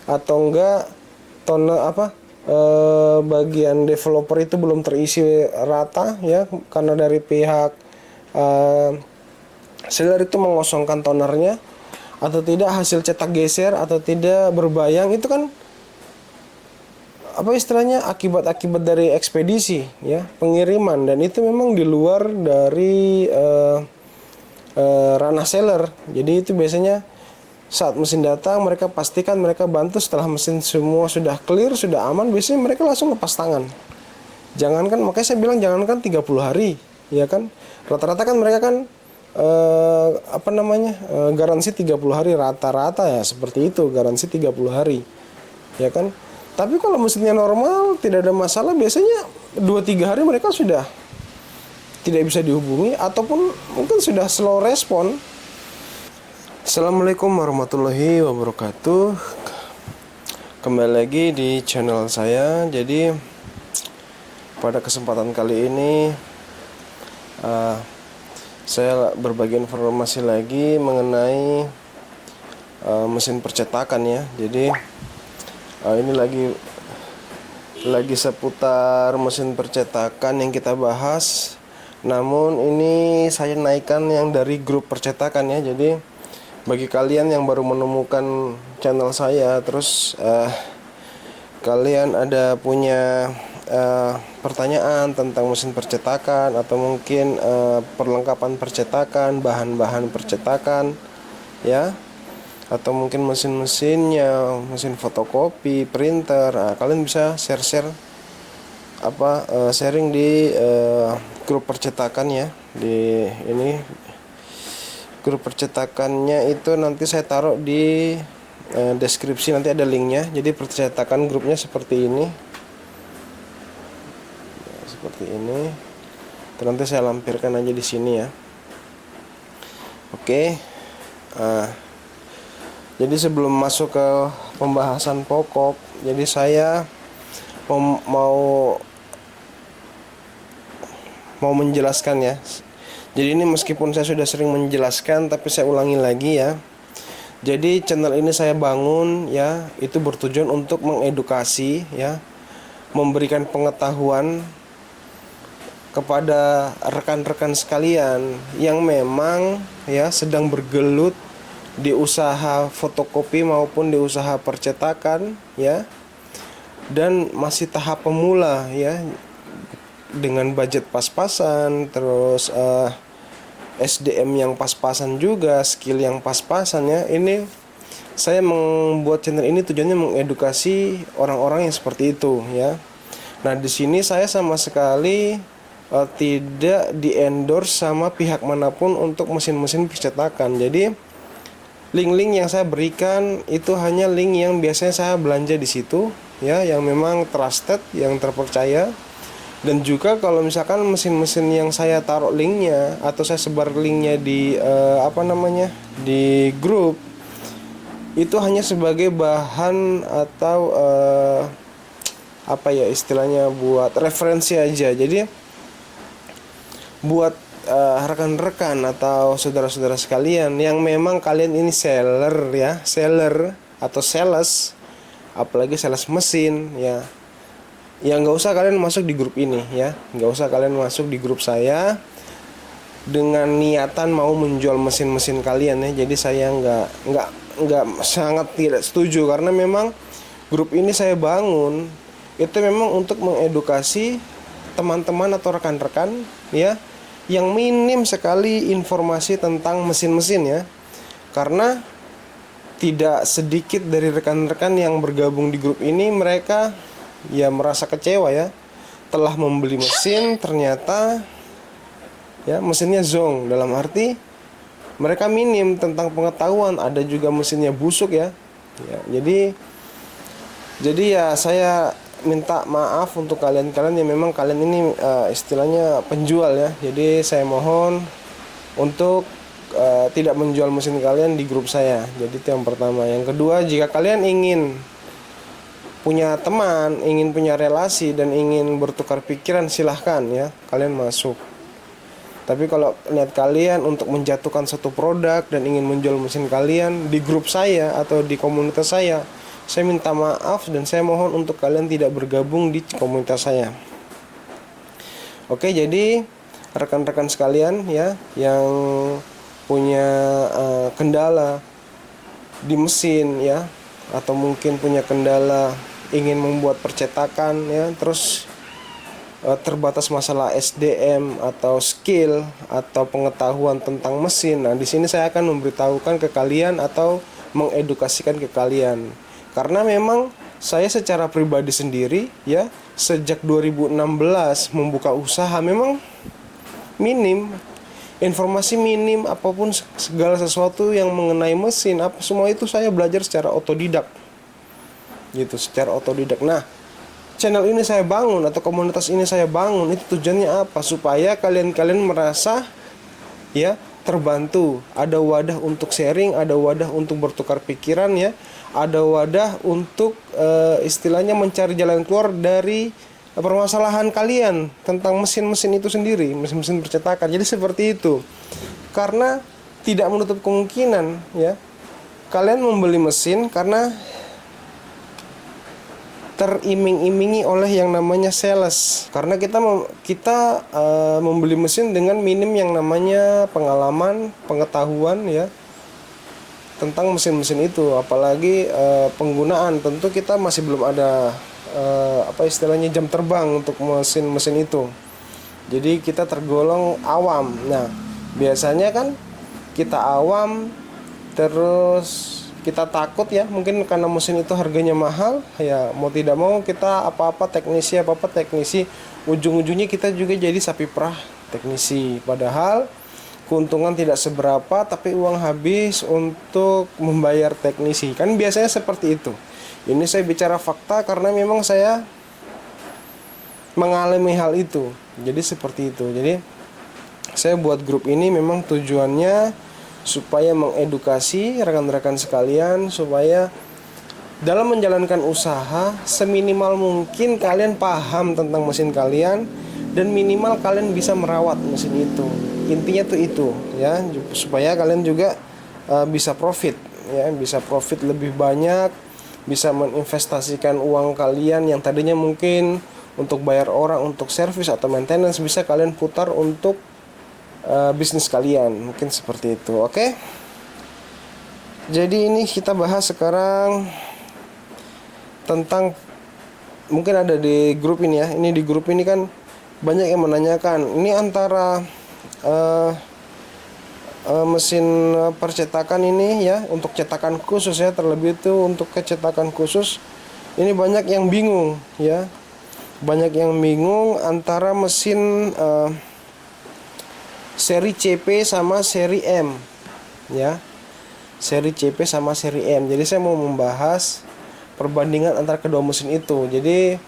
atau enggak bagian developer itu belum terisi rata ya, karena dari pihak seller itu mengosongkan tonernya, atau tidak hasil cetak geser, atau tidak berbayang. Itu kan istilahnya akibat-akibat dari ekspedisi ya, pengiriman, dan itu memang di luar dari ranah seller. Jadi itu biasanya saat mesin datang, mereka pastikan, mereka bantu. Setelah mesin semua sudah clear, sudah aman, biasanya mereka langsung lepas tangan. Jangankan, makanya saya bilang jangankan 30 hari ya kan, rata-rata kan mereka kan garansi 30 hari rata-rata ya, seperti itu, garansi 30 hari ya kan. Tapi kalau mesinnya normal, tidak ada masalah, biasanya 2-3 hari mereka sudah tidak bisa dihubungi, ataupun mungkin sudah slow respon. Assalamualaikum warahmatullahi wabarakatuh. Kembali lagi di channel saya. Jadi pada kesempatan kali ini saya berbagi informasi lagi mengenai mesin percetakan ya. Jadi ini lagi seputar mesin percetakan yang kita bahas. Namun ini saya naikkan yang dari grup percetakan ya. Jadi bagi kalian yang baru menemukan channel saya, terus kalian ada punya pertanyaan tentang mesin percetakan, atau mungkin perlengkapan percetakan, bahan-bahan percetakan ya, atau mungkin mesin-mesinnya, mesin fotokopi, printer, kalian bisa share-share sharing di grup percetakan ya. Di ini grup percetakannya itu nanti saya taruh di deskripsi, nanti ada linknya. Jadi percetakan grupnya seperti ini, nanti saya lampirkan aja di sini ya. Oke. Jadi sebelum masuk ke pembahasan pokok, jadi saya mau menjelaskan ya. Jadi ini meskipun saya sudah sering menjelaskan, tapi saya ulangi lagi ya. Jadi channel ini saya bangun ya, itu bertujuan untuk mengedukasi ya, memberikan pengetahuan kepada rekan-rekan sekalian yang memang ya sedang bergelut di usaha fotokopi maupun di usaha percetakan ya, dan masih tahap pemula ya, dengan budget pas-pasan, terus SDM yang pas-pasan juga, skill yang pas-pasan ya. Ini saya membuat channel ini tujuannya mengedukasi orang-orang yang seperti itu ya. Nah, di sini saya sama sekali tidak di-endorse sama pihak manapun untuk mesin-mesin percetakan. Jadi link-link yang saya berikan itu hanya link yang biasanya saya belanja di situ ya, yang memang trusted, yang terpercaya. Dan juga kalau misalkan mesin-mesin yang saya taruh linknya atau saya sebar linknya di di grup, itu hanya sebagai bahan atau istilahnya buat referensi aja. Jadi buat rekan-rekan atau saudara-saudara sekalian yang memang kalian ini seller atau sales, apalagi sales mesin ya, nggak usah kalian masuk di grup ini ya, nggak usah kalian masuk di grup saya dengan niatan mau menjual mesin-mesin kalian ya. Jadi saya nggak sangat tidak setuju, karena memang grup ini saya bangun itu memang untuk mengedukasi teman-teman atau rekan-rekan ya, yang minim sekali informasi tentang mesin-mesin ya. Karena tidak sedikit dari rekan-rekan yang bergabung di grup ini, mereka ya merasa kecewa ya, telah membeli mesin ternyata ya mesinnya zonk, dalam arti mereka minim tentang pengetahuan. Ada juga mesinnya busuk ya. Jadi ya saya minta maaf untuk kalian-kalian yang memang kalian ini istilahnya penjual ya. Jadi saya mohon untuk tidak menjual mesin kalian di grup saya. Jadi itu yang pertama. Yang kedua, jika kalian ingin punya teman, ingin punya relasi, dan ingin bertukar pikiran, silahkan ya, kalian masuk. Tapi kalau niat kalian untuk menjatuhkan satu produk dan ingin menjual mesin kalian di grup saya atau di komunitas saya, saya minta maaf dan saya mohon untuk kalian tidak bergabung di komunitas saya. Oke, jadi rekan-rekan sekalian ya yang punya kendala di mesin ya, atau mungkin punya kendala ingin membuat percetakan ya, terus terbatas masalah SDM atau skill atau pengetahuan tentang mesin. Nah, di sini saya akan memberitahukan ke kalian atau mengedukasikan ke kalian. Karena memang saya secara pribadi sendiri ya, sejak 2016 membuka usaha memang minim informasi, minim apapun segala sesuatu yang mengenai mesin, apa semua itu saya belajar secara otodidak. Gitu, secara otodidak. Nah, channel ini saya bangun atau komunitas ini saya bangun itu tujuannya apa? Supaya kalian merasa ya terbantu, ada wadah untuk sharing, ada wadah untuk bertukar pikiran ya, ada wadah untuk istilahnya mencari jalan keluar dari permasalahan kalian tentang mesin-mesin itu sendiri, mesin-mesin percetakan. Jadi seperti itu. Karena tidak menutup kemungkinan ya kalian membeli mesin karena teriming-imingi oleh yang namanya sales. Karena kita membeli mesin dengan minim yang namanya pengalaman, pengetahuan ya tentang mesin-mesin itu, apalagi penggunaan. Tentu kita masih belum ada istilahnya jam terbang untuk mesin-mesin itu. Jadi kita tergolong awam. Nah, biasanya kan kita awam terus kita takut ya, mungkin karena mesin itu harganya mahal ya, mau tidak mau kita apa-apa teknisi, ujung-ujungnya kita juga jadi sapi perah teknisi. Padahal keuntungan tidak seberapa, tapi uang habis untuk membayar teknisi. Kan biasanya seperti itu. Ini saya bicara fakta karena memang saya mengalami hal itu. Jadi seperti itu. Jadi saya buat grup ini memang tujuannya supaya mengedukasi rekan-rekan sekalian, supaya dalam menjalankan usaha seminimal mungkin kalian paham tentang mesin kalian dan minimal kalian bisa merawat mesin itu. Intinya tuh itu ya, supaya kalian juga bisa profit ya, bisa profit lebih banyak, bisa menginvestasikan uang kalian yang tadinya mungkin untuk bayar orang untuk servis atau maintenance, bisa kalian putar untuk bisnis kalian, mungkin seperti itu. Oke. Jadi ini kita bahas sekarang tentang, mungkin ada di grup ini ya. Ini di grup ini kan banyak yang menanyakan, ini antara mesin percetakan ini ya, untuk cetakan khusus ya, terlebih itu untuk kecetakan khusus. Ini banyak yang bingung ya. Banyak yang bingung antara mesin seri CP sama seri M ya, seri CP sama seri M. Jadi saya mau membahas perbandingan antara kedua mesin itu. Jadi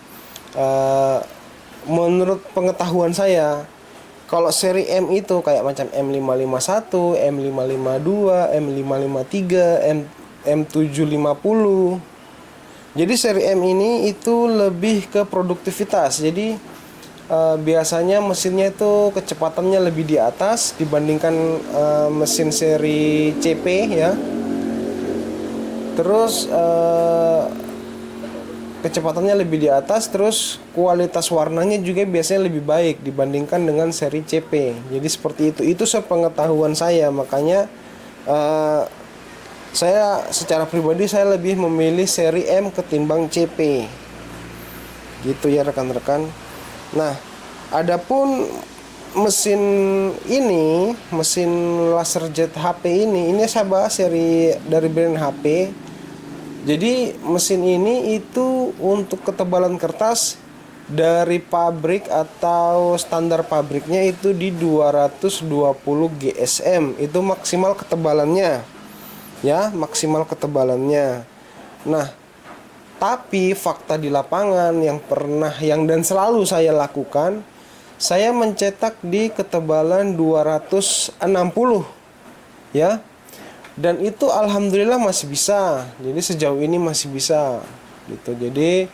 menurut pengetahuan saya, kalau seri M itu kayak macam M551, M552, M553, M750. Jadi seri M ini itu lebih ke produktivitas. Jadi biasanya mesinnya itu kecepatannya lebih di atas dibandingkan mesin seri CP ya. Terus kecepatannya lebih di atas, terus kualitas warnanya juga biasanya lebih baik dibandingkan dengan seri CP. Jadi seperti itu. Itu sepengetahuan saya, makanya saya secara pribadi saya lebih memilih seri M ketimbang CP. Gitu ya rekan-rekan. Nah, adapun mesin ini, mesin LaserJet HP ini saya bahas dari brand HP. Jadi mesin ini itu untuk ketebalan kertas dari pabrik atau standar pabriknya itu di 220 GSM. Itu maksimal ketebalannya. Ya, maksimal ketebalannya. Nah, tapi fakta di lapangan yang dan selalu saya lakukan, saya mencetak di ketebalan 260 ya. Dan itu alhamdulillah masih bisa. Jadi sejauh ini masih bisa gitu. Jadi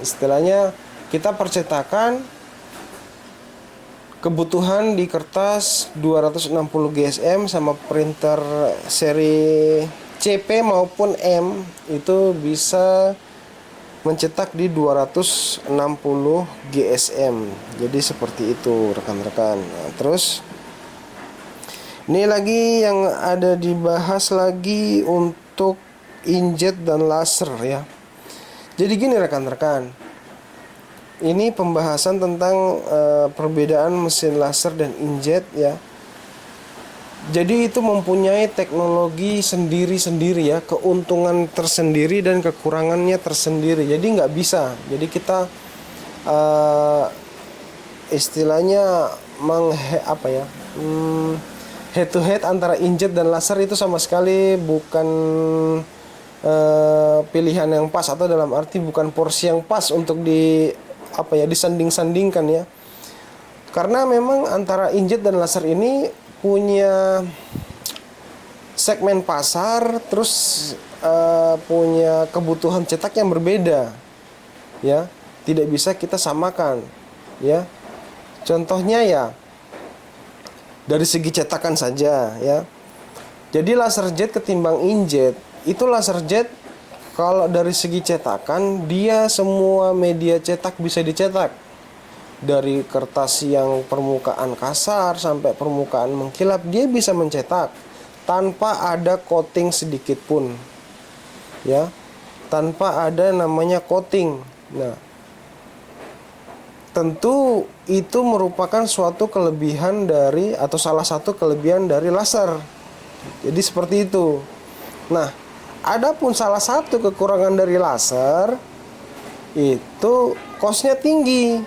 istilahnya kita percetakan kebutuhan di kertas 260 GSM sama printer seri CP maupun M itu bisa mencetak di 260 GSM. Jadi seperti itu rekan-rekan. Nah, terus ini lagi yang ada dibahas lagi untuk inkjet dan laser ya. Jadi gini rekan-rekan, ini pembahasan tentang perbedaan mesin laser dan inkjet ya. Jadi itu mempunyai teknologi sendiri-sendiri ya, keuntungan tersendiri dan kekurangannya tersendiri. Jadi nggak bisa. Jadi kita istilahnya head to head antara inkjet dan laser itu sama sekali bukan pilihan yang pas, atau dalam arti bukan porsi yang pas untuk disanding-sandingkan ya. Karena memang antara inkjet dan laser ini punya segmen pasar, terus punya kebutuhan cetak yang berbeda ya, tidak bisa kita samakan ya. Contohnya ya dari segi cetakan saja ya. Jadi laser jet ketimbang inkjet, itu laser jet kalau dari segi cetakan dia semua media cetak bisa dicetak, dari kertas yang permukaan kasar sampai permukaan mengkilap dia bisa mencetak tanpa ada coating sedikit pun ya, tanpa ada namanya coating. Nah, tentu itu merupakan suatu kelebihan dari, atau salah satu kelebihan dari laser. Jadi seperti itu. Nah, adapun salah satu kekurangan dari laser itu cost-nya tinggi.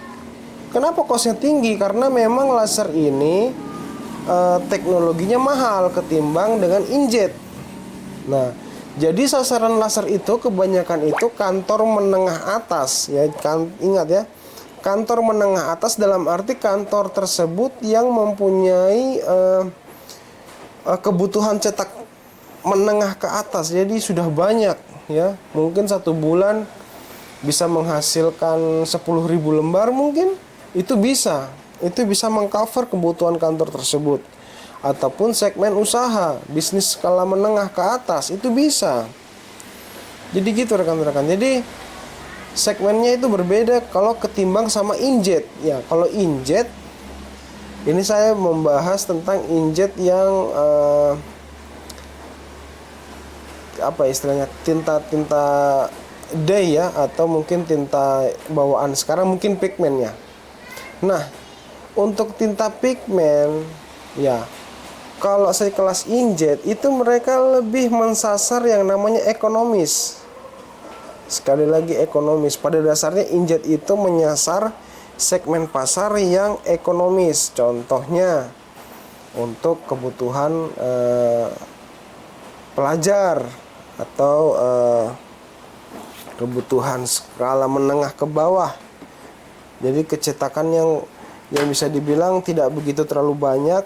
Kenapa cost-nya tinggi? Karena memang laser ini teknologinya mahal ketimbang dengan inkjet. Nah, jadi sasaran laser itu kebanyakan itu kantor menengah atas ya, ingat ya. Kantor menengah atas dalam arti kantor tersebut yang mempunyai kebutuhan cetak menengah ke atas. Jadi sudah banyak ya. Mungkin satu bulan bisa menghasilkan 10.000 lembar mungkin. Itu bisa mengcover kebutuhan kantor tersebut. Ataupun segmen usaha, bisnis skala menengah ke atas, itu bisa. Jadi gitu rekan-rekan. Jadi segmennya itu berbeda kalau ketimbang sama inkjet. Ya, kalau inkjet ini saya membahas tentang inkjet yang istilahnya tinta dye ya, atau mungkin tinta bawaan sekarang mungkin pigmennya. Nah, untuk tinta pigmen ya, kalau saya kelas inkjet itu mereka lebih mensasar yang namanya ekonomis. Sekali lagi ekonomis. Pada dasarnya inkjet itu menyasar segmen pasar yang ekonomis. Contohnya untuk kebutuhan pelajar atau kebutuhan skala menengah ke bawah. Jadi kecetakan yang bisa dibilang tidak begitu terlalu banyak,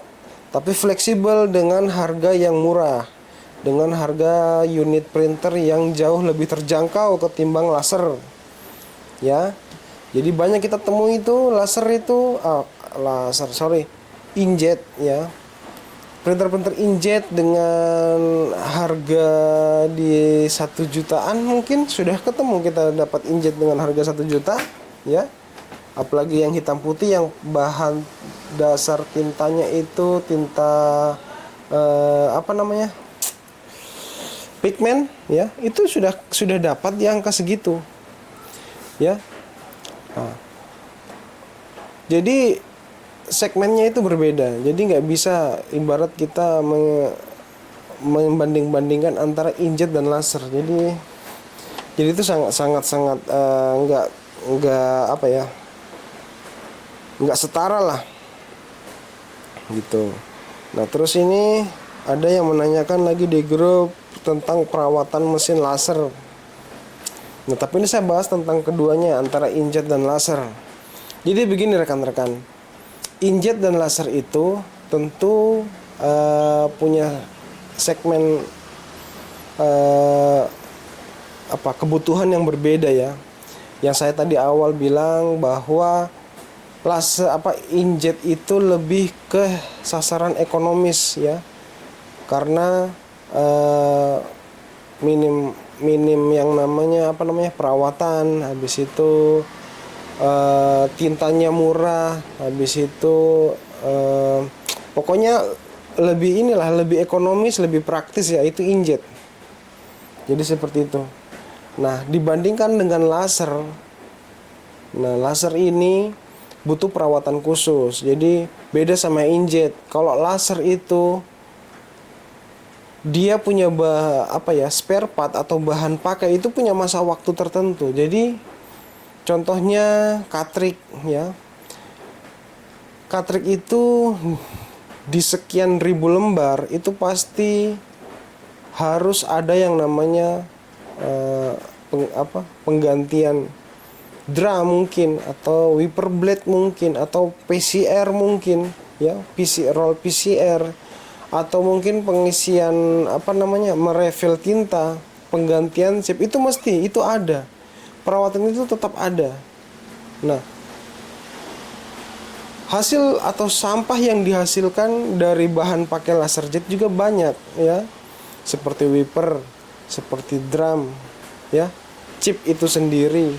tapi fleksibel dengan harga yang murah, dengan harga unit printer yang jauh lebih terjangkau ketimbang laser. Ya. Jadi banyak kita temui itu inkjet ya. Printer inkjet dengan harga di 1 jutaan mungkin sudah ketemu kita dapat inkjet dengan harga 1 juta ya. Apalagi yang hitam putih yang bahan dasar tintanya itu tinta pigmen ya, itu sudah dapat di angka segitu ya. Nah, jadi segmennya itu berbeda. Jadi nggak bisa ibarat kita membanding-bandingkan antara inkjet dan laser. Jadi itu sangat nggak setara lah gitu. Nah, terus ini ada yang menanyakan lagi di grup tentang perawatan mesin laser. Nah, tapi ini saya bahas tentang keduanya, antara inkjet dan laser. Jadi begini rekan-rekan, inkjet dan laser itu tentu punya segmen kebutuhan yang berbeda ya. Yang saya tadi awal bilang bahwa inkjet itu lebih ke sasaran ekonomis ya, karena minim minim yang namanya perawatan, habis itu tintanya murah, habis itu pokoknya lebih ekonomis, lebih praktis ya, itu inkjet. Jadi seperti itu. Nah, dibandingkan dengan laser. Nah, laser ini butuh perawatan khusus. Jadi beda sama inkjet. Kalau laser itu dia punya spare part atau bahan pakai itu punya masa waktu tertentu. Jadi contohnya katrik ya. Katrik itu di sekian ribu lembar itu pasti harus ada yang namanya penggantian drum mungkin, atau wiper blade mungkin, atau PCR mungkin ya, roll PCR, atau mungkin pengisian merefill tinta, penggantian chip, itu mesti itu ada. Perawatan itu tetap ada. Nah, hasil atau sampah yang dihasilkan dari bahan pakai laser jet juga banyak ya. Seperti wiper, seperti drum ya, chip itu sendiri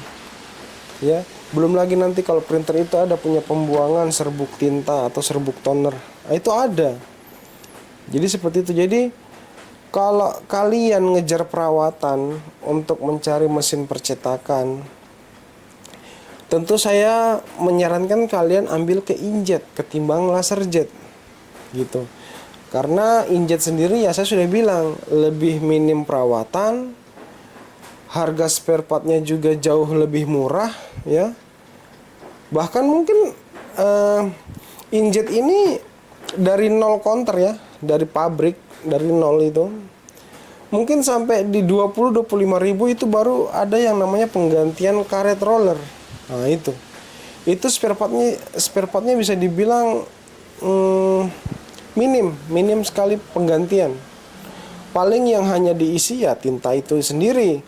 ya. Belum lagi nanti kalau printer itu ada punya pembuangan serbuk tinta atau serbuk toner. Nah, itu ada. Jadi seperti itu. Jadi kalau kalian ngejar perawatan untuk mencari mesin percetakan, tentu saya menyarankan kalian ambil ke inkjet ketimbang laser jet gitu. Karena inkjet sendiri ya saya sudah bilang lebih minim perawatan, harga spare partnya juga jauh lebih murah ya. Bahkan mungkin inkjet ini dari nol counter ya, dari pabrik, dari nol itu mungkin sampai di 20-25 ribu itu baru ada yang namanya penggantian karet roller. Nah itu spare partnya bisa dibilang minim sekali penggantian. Paling yang hanya diisi ya tinta itu sendiri.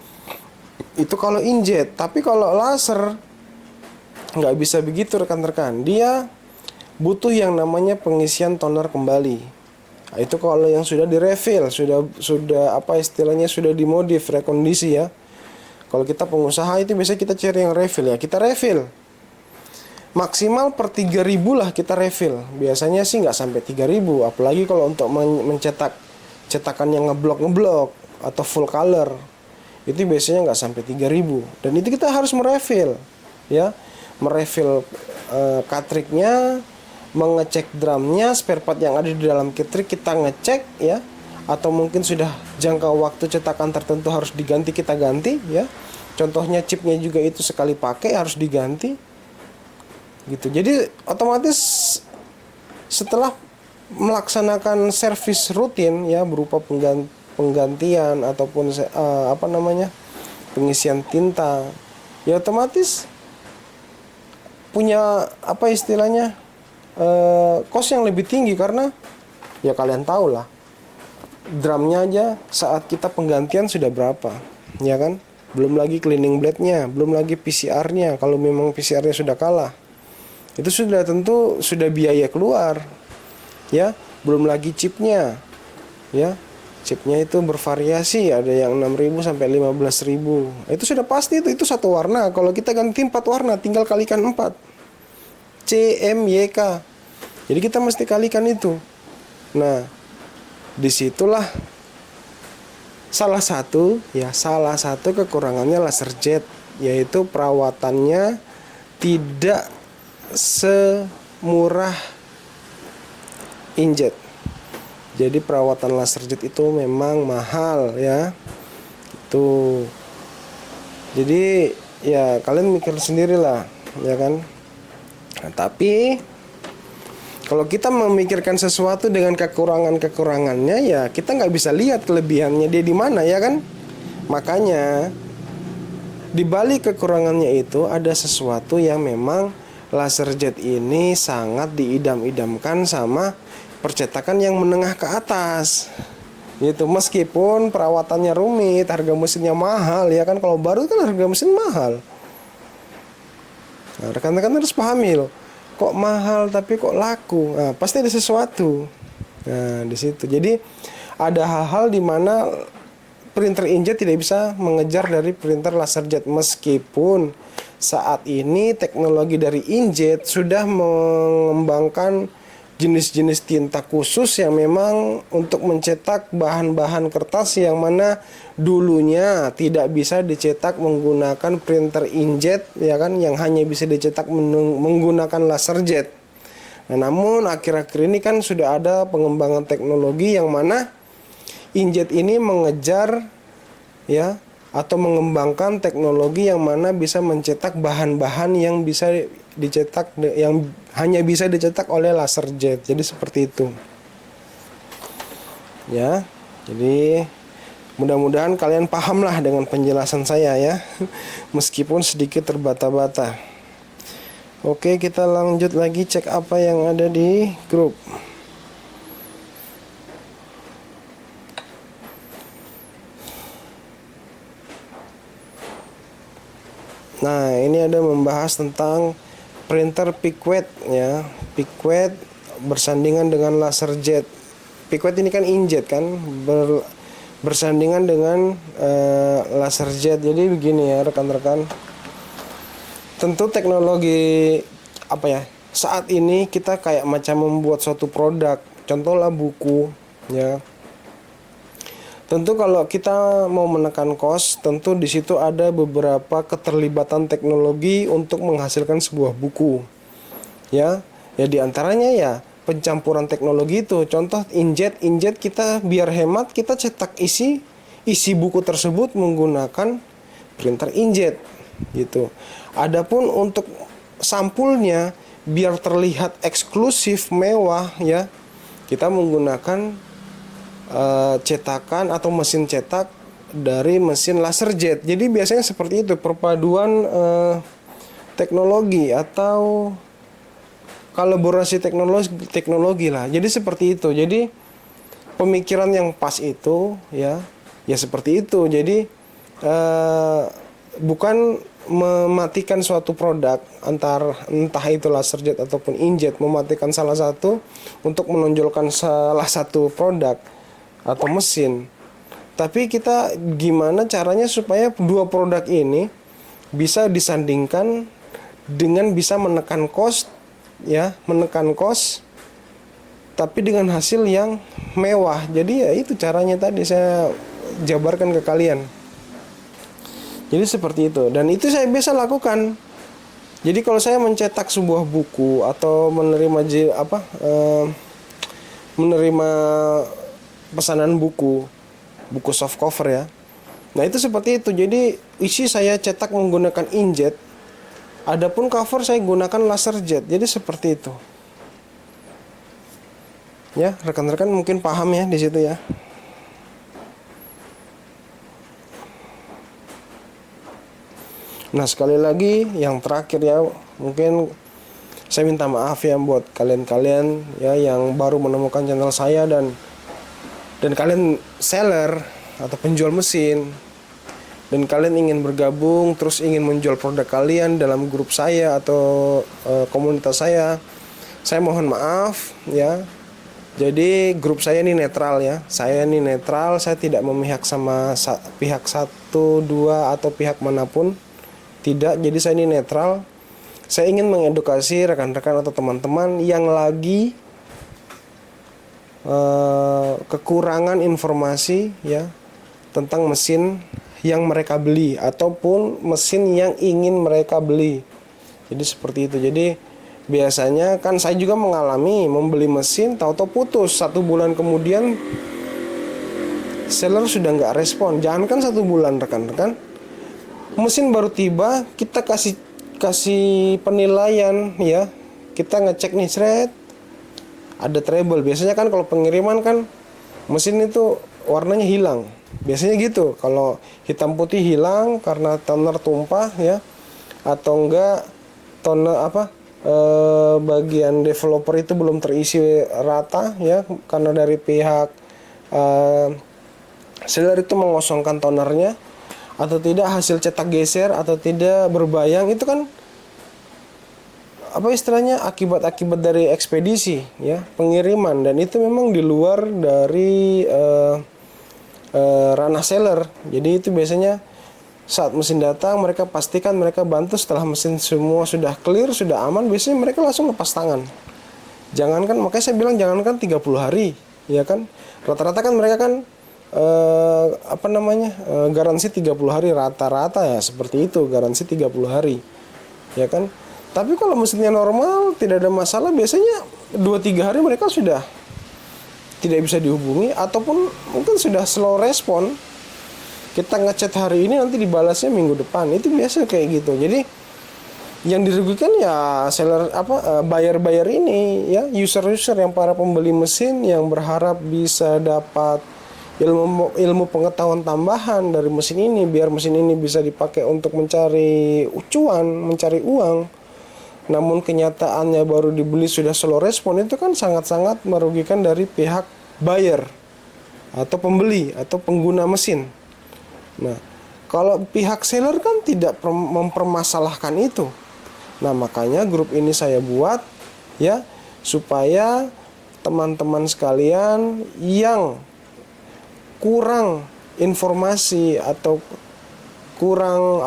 Itu kalau inkjet. Tapi kalau laser nggak bisa begitu rekan-rekan. Dia butuh yang namanya pengisian toner kembali. Nah, itu kalau yang sudah direfill, sudah sudah dimodif, rekondisi ya. Kalau kita pengusaha itu biasanya kita cari yang refill ya. Kita refill maksimal per 3.000 lah kita refill. Biasanya sih nggak sampai 3.000. Apalagi kalau untuk mencetak cetakan yang ngeblok atau full color, itu biasanya nggak sampai 3.000. Dan itu kita harus merefill ya. Merefill cartridge-nya, mengecek drumnya, spare part yang ada di dalam cartridge kita ngecek ya. Atau mungkin sudah jangka waktu cetakan tertentu harus diganti, kita ganti ya. Contohnya chipnya juga itu sekali pakai harus diganti gitu. Jadi otomatis setelah melaksanakan servis rutin ya, berupa penggantian ataupun pengisian tinta ya, otomatis punya cost yang lebih tinggi. Karena ya kalian tahu lah, drumnya aja saat kita penggantian sudah berapa ya kan. Belum lagi cleaning blade-nya, belum lagi PCR-nya kalau memang PCR-nya sudah kalah. Itu sudah tentu sudah biaya keluar ya. Belum lagi chipnya ya. Chipnya itu bervariasi, ada yang 6.000 sampai 15.000. Itu sudah pasti itu satu warna. Kalau kita ganti 4 warna tinggal kalikan 4. CMYK. Jadi kita mesti kalikan itu. Nah, disitulah salah satu kekurangannya laser jet, yaitu perawatannya tidak semurah inkjet. Jadi perawatan laser jet itu memang mahal ya. Itu. Jadi ya kalian mikir sendirilah ya kan. Nah, tapi kalau kita memikirkan sesuatu dengan kekurangannya ya kita nggak bisa lihat kelebihannya dia di mana ya kan. Makanya di balik kekurangannya itu ada sesuatu yang memang laser jet ini sangat diidam-idamkan sama percetakan yang menengah ke atas. Gitu, meskipun perawatannya rumit, harga mesinnya mahal ya kan. Kalau baru kan harga mesin mahal. Nah, rekan-rekan harus pahami loh. Kok mahal tapi kok laku? Nah, pasti ada sesuatu. Nah, di situ. Jadi ada hal-hal di mana printer inkjet tidak bisa mengejar dari printer laserjet, meskipun saat ini teknologi dari inkjet sudah mengembangkan jenis-jenis tinta khusus yang memang untuk mencetak bahan-bahan kertas yang mana dulunya tidak bisa dicetak menggunakan printer inkjet, ya kan, yang hanya bisa dicetak menggunakan laserjet. Nah, namun akhir-akhir ini kan sudah ada pengembangan teknologi yang mana inkjet ini mengejar, ya, atau mengembangkan teknologi yang mana bisa mencetak bahan-bahan yang bisa dicetak, yang hanya bisa dicetak oleh laserjet. Jadi seperti itu. Ya. Jadi mudah-mudahan kalian pahamlah dengan penjelasan saya ya. Meskipun sedikit terbata-bata. Oke, kita lanjut lagi cek apa yang ada di grup. Nah, ini ada membahas tentang printer piquet ya. Piquet bersandingan dengan laserjet. Piquet ini kan inkjet kan, bersandingan dengan laserjet. Jadi begini ya rekan-rekan. Tentu teknologi apa ya? Saat ini kita kayak macam membuat suatu produk, contohlah buku ya. Tentu kalau kita mau menekan cost, tentu di situ ada beberapa keterlibatan teknologi untuk menghasilkan sebuah buku. Ya di antaranya ya pencampuran teknologi itu. Contoh inkjet kita biar hemat kita cetak isi buku tersebut menggunakan printer inkjet gitu. Adapun untuk sampulnya biar terlihat eksklusif mewah ya, kita menggunakan cetakan atau mesin cetak dari mesin laserjet. Jadi biasanya seperti itu perpaduan teknologi atau kolaborasi teknologi lah. Jadi seperti itu. Jadi pemikiran yang pas itu ya seperti itu. Jadi bukan mematikan suatu produk entah itu laserjet ataupun inkjet, mematikan salah satu untuk menonjolkan salah satu produk atau mesin. Tapi kita gimana caranya supaya dua produk ini bisa disandingkan dengan bisa menekan cost ya, tapi dengan hasil yang mewah. Jadi ya itu caranya tadi saya jabarkan ke kalian. Jadi seperti itu, dan itu saya biasa lakukan. Jadi kalau saya mencetak sebuah buku atau menerima pesanan buku soft cover ya. Nah itu seperti itu. Jadi isi saya cetak menggunakan inkjet, adapun cover saya gunakan laserjet. Jadi seperti itu. Ya rekan-rekan mungkin paham ya di situ ya. Nah sekali lagi yang terakhir ya, mungkin saya minta maaf ya buat kalian-kalian ya yang baru menemukan channel saya dan kalian seller atau penjual mesin dan kalian ingin bergabung terus ingin menjual produk kalian dalam grup saya atau komunitas saya mohon maaf ya. Jadi grup saya ini netral ya. Saya ini netral, saya tidak memihak sama pihak 1, 2 atau pihak manapun. Tidak, jadi saya ini netral. Saya ingin mengedukasi rekan-rekan atau teman-teman yang lagi kekurangan informasi ya tentang mesin yang mereka beli ataupun mesin yang ingin mereka beli. Jadi seperti itu. Jadi biasanya kan saya juga mengalami membeli mesin tahu-tahu putus 1 bulan kemudian seller sudah nggak respon. Jangankan 1 bulan rekan-rekan, mesin baru tiba kita kasih penilaian ya, kita ngecek nih seret ada trouble. Biasanya kan kalau pengiriman kan mesin itu warnanya hilang. Biasanya gitu. Kalau hitam putih hilang karena toner tumpah ya, atau enggak toner bagian developer itu belum terisi rata ya, karena dari pihak seller itu mengosongkan tonernya, atau tidak hasil cetak geser atau tidak berbayang. Itu kan istilahnya akibat dari ekspedisi ya, pengiriman, dan itu memang di luar dari ranah seller. Jadi itu biasanya saat mesin datang mereka pastikan mereka bantu, setelah mesin semua sudah clear, sudah aman, biasanya mereka langsung lepas tangan. Jangankan, makanya saya bilang jangankan 30 hari, ya kan? Rata-rata kan mereka kan garansi 30 hari rata-rata ya, seperti itu, garansi 30 hari. Ya kan? Tapi kalau mesinnya normal, tidak ada masalah, biasanya 2-3 hari mereka sudah tidak bisa dihubungi ataupun mungkin sudah slow respon. Kita ngechat hari ini nanti dibalasnya minggu depan. Itu biasa kayak gitu. Jadi yang dirugikan ya seller buyer-buyer ini ya, user-user yang para pembeli mesin yang berharap bisa dapat ilmu pengetahuan tambahan dari mesin ini biar mesin ini bisa dipakai untuk mencari cuan, mencari uang. Namun kenyataannya baru dibeli sudah slow respon, itu kan sangat-sangat merugikan dari pihak buyer atau pembeli atau pengguna mesin. Nah, kalau pihak seller kan tidak mempermasalahkan itu. Nah, makanya grup ini saya buat ya, supaya teman-teman sekalian yang kurang informasi atau kurang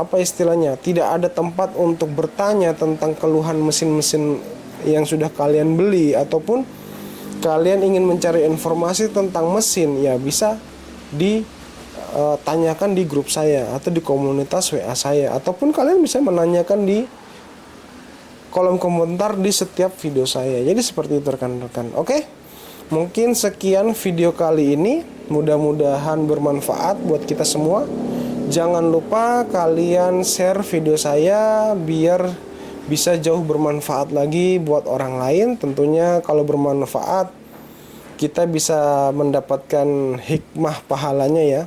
tidak ada tempat untuk bertanya tentang keluhan mesin-mesin yang sudah kalian beli, ataupun kalian ingin mencari informasi tentang mesin, ya bisa ditanyakan di grup saya atau di komunitas WA saya, ataupun kalian bisa menanyakan di kolom komentar di setiap video saya. Jadi seperti itu rekan-rekan. Oke, mungkin sekian video kali ini, mudah-mudahan bermanfaat buat kita semua. Jangan lupa kalian share video saya biar bisa jauh bermanfaat lagi buat orang lain. Tentunya kalau bermanfaat, kita bisa mendapatkan hikmah pahalanya ya,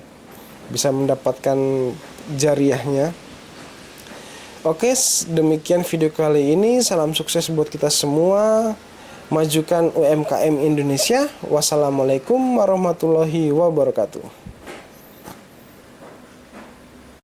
bisa mendapatkan jariahnya. Oke, demikian video kali ini. Salam sukses buat kita semua. Majukan UMKM Indonesia. Wassalamualaikum warahmatullahi wabarakatuh.